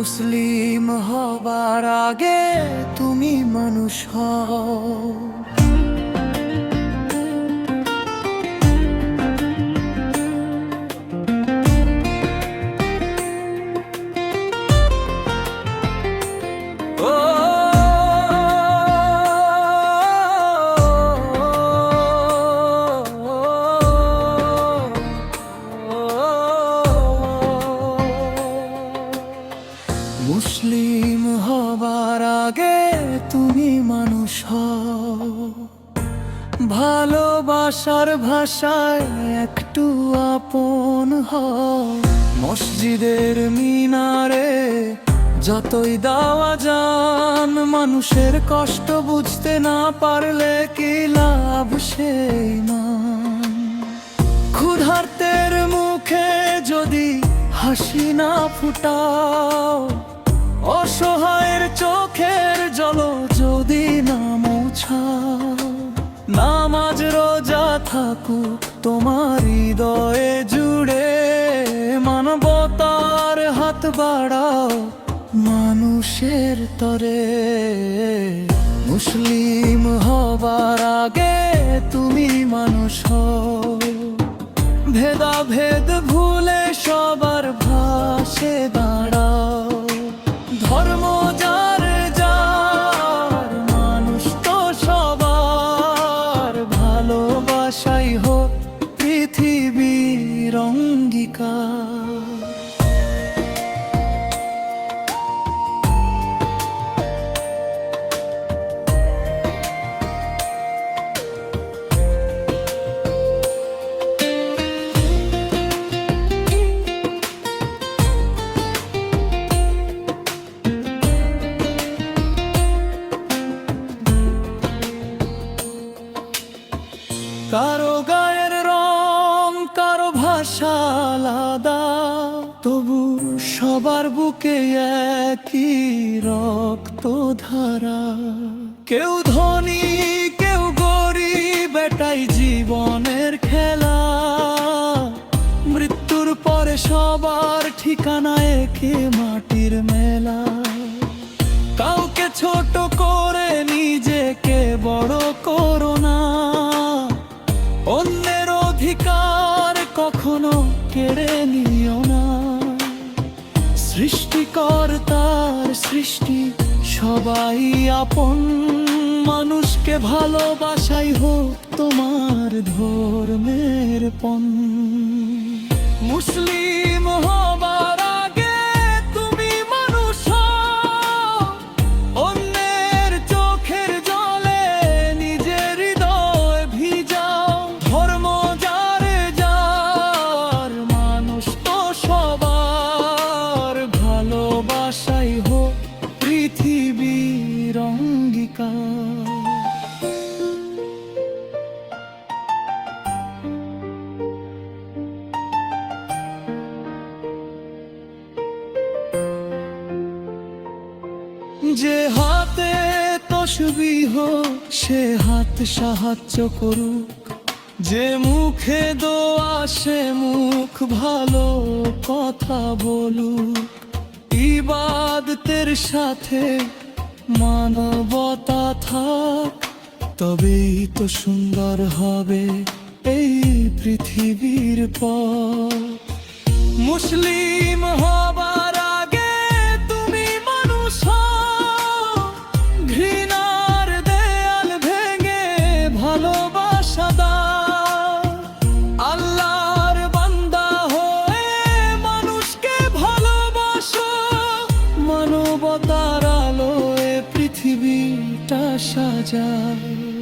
মুসলিম হবার আগে তুমি মানুষ হও। মুসলিম হবার আগে তুমি মানুষ হও। ভালোবাসার ভাষায় একটু আপন হও। মসজিদের মিনারে যতই দাওয়া যান, মানুষের কষ্ট বুঝতে না পারলে কি লাভ সেই মান। ক্ষুধার্তের মুখে যদি হাসি না ফুটাও, অসহায়ের চোখের জল যদি না মোছাও, নামাজ রোজা থাকুক তোমার হৃদয়ে জুড়ে, মানবতার হাত বাড়াও মানুষের তরে। মুসলিম হবার আগে তুমি মানুষ হও। ভেদাভেদ ভুলে সবার ভাষে দাঁড়াও। ধর্ম যার যার, মানুষ তো সবার। ভালোবাসাই হোক পৃথিবীর অঙ্গীকার। কারো গায়ের রং, কারো ভাষা আলাদা, তবু সবার বুকে একই রক্ত ধারা। কেউ ধনী কেউ গরিব, এটাই জীবনের খেলা। মৃত্যুর পরে সবার ঠিকানা একে মাটির মেলা। কাউকে ছোট করে নিজেকে বড় করো না। অন্যের অধিকার কখনো কেড়ে নিও না। সৃষ্টিকর্তার সৃষ্টি সবাই আপন। মানুষকে ভালোবাসাই হোক তোমার ধর্মের পণ। মুসলিম হবার আগে তুমি মানুষ হও। অন্যের চোখের জলে নিজের হৃদয় ভিজাও। ধর্ম যার যার, মানুষ তো সবার। ভালোবাসাই হোক পৃথিবীর অঙ্গীকার। যে হাতে তসবিহ সে হাত সাহায্য করুক। যে মুখে দোয়া সে মুখ ভালো কথা বলুক। ইবাদতের সাথে মানবতা থাক, তবেই তো সুন্দর হবে এই পৃথিবীর পথ। মুসলিম হবার আগে তুমি মানুষ হও। ঘৃণার দেয়াল ভেঙে ভালোবাসা দাও। আল্লাহর বান্দা হয়ে মানুষকে ভালোবাসো। মানবতার আলোয় পৃথিবীটা সাজাও।